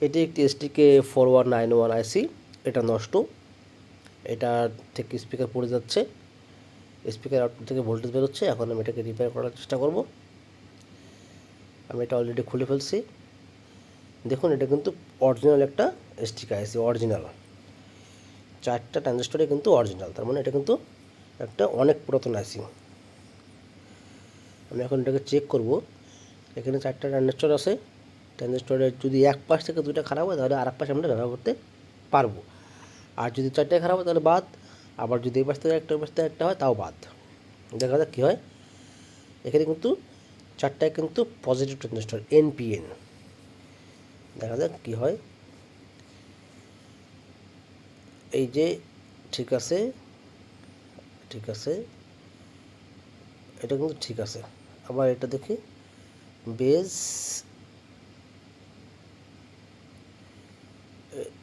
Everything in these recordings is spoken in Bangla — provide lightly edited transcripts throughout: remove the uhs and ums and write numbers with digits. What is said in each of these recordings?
এটি একটি STK4191 আইসি। এটা নষ্ট, এটা থেকে স্পিকার পড়ে যাচ্ছে, স্পিকার আউটপুট থেকে ভোল্টেজ বেরোচ্ছে। এখন আমি এটাকে রিপেয়ার করার চেষ্টা করব। আমি এটা অলরেডি খুলে ফেলছি। দেখুন, এটা কিন্তু অরিজিনাল একটা STK আইসি, অরিজিনাল 4টা ট্রানজিস্টরে কিন্তু অরিজিনাল, তার মানে এটা কিন্তু একটা অনেক পুরাতন আইসি। আমি এখন এটাকে চেক করব। এখানে 4টা ট্রানজিস্টর আছে। ট্রানজিস্টরের যদি এক পাশ থেকে দুইটা খারাপ হয় তাহলে আর এক পাশে আমরা ব্যবহার করতে পারবো, আর যদি 4টাই খারাপ হয় তাহলে বাদ। আবার যদি এই পাশ থেকে একটা, ওই পাশ থেকে একটা হয় তাও বাদ। দেখা যাক কী হয়। এখানে কিন্তু 4টায় কিন্তু পজিটিভ ট্রানজিস্টর, NPN। দেখা যাক কী হয়। এই যে ঠিক আছে, ঠিক আছে, এটা কিন্তু ঠিক আছে। আবার এটা দেখি, বেজ,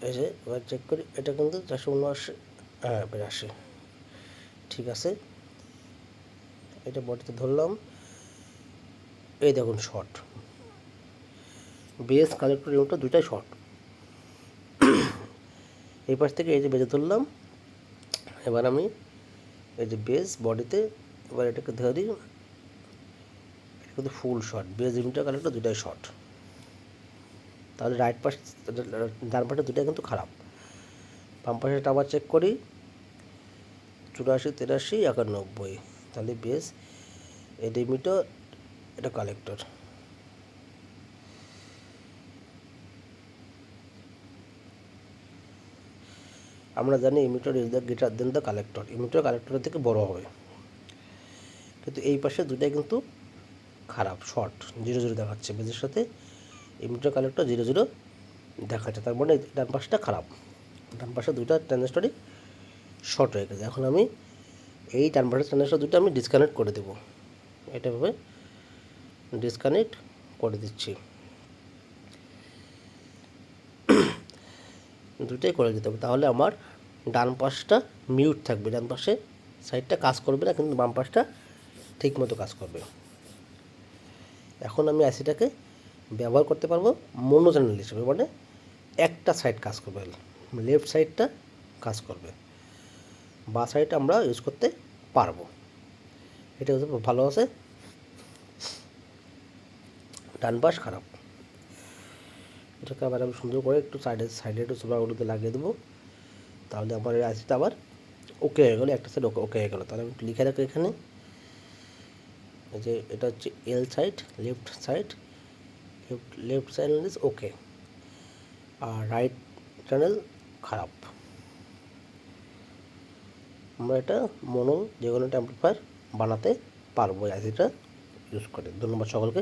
এই যে এবার চেক করি, এটা কিন্তু 479, হ্যাঁ 82, ঠিক আছে। এটা বডিতে ধরলাম, এই দেখুন শর্ট, বেজ কালেক্টর ইউনিটটা দুইটাই শর্ট। এই পাশ থেকে এই যে বেজে ধরলাম। এবার আমি এই যে বেজ বডিতে, এবার এটাকে ধরি, এটা কিন্তু ফুল শর্ট, বেজ ইউনিটটা কালেক্টর দুইটাই শর্ট। তাহলে রাইট পাশ, ডান পাশে দুটাই কিন্তু খারাপ। বাম পাশেটা আবার চেক করি, 84, 83, 91, তাহলে বেস, এটা মিটার, এটা কালেক্টর। আমরা জানি emitter is the greater than the collector, emitter কালেক্টরের থেকে বড় হবে, কিন্তু এই পাশে দুটাই কিন্তু খারাপ, শর্ট, 0 0 দেখাচ্ছে। বেজের সাথে ইমিটার কালেক্টর 0 0 দেখাচ্ছে, তার মানে ডান পাশটা খারাপ। ডান পাশে দুইটা ট্রানজিস্টরই শর্ট হয়ে গেছে। এখন আমি এই ডান পাশের ট্রানজিস্টর দুটো আমি ডিসকানেক্ট করে দেবো। এটা ভাবে ডিসকানেক্ট করে দিচ্ছি, দুটোই করে দিতে হবে। তাহলে আমার ডান পাশটা মিউট থাকবে, ডান পাশে সাইডটা কাজ করবে না, কিন্তু বাম পাশটা ঠিক মতো কাজ করবে। এখন আমি আইসিটাকে ব্যবহার করতে পারবো মোনো চ্যানেল হিসেবে, মানে একটা সাইড কাজ করবে, লেফট সাইডটা কাজ করবে, বা সাইড আমরা ইউজ করতে পারবো। এটা হচ্ছে ভালো আছে, ডান পাশ খারাপ। এটাকে আবার আমি সুন্দর করে একটু সাইডে সাইডে একটু সোলারগুলোতে লাগিয়ে দেবো। তাহলে আমার এই আইসিটা আবার ওকে হয়ে গেলো, একটা সাইড ওকে ওকে হয়ে গেলো। তাহলে আমি একটু লিখে রাখি এখানে, এই যে এটা হচ্ছে L side, left side, left channel is okay, আর রাইট চ্যানেল খারাপ। আমরা এটা মোনো যে কোনো একটা অ্যাম্পলিফায়ার বানাতে পারবো আইসিটা ইউজ করে। ধন্যবাদ সকলকে।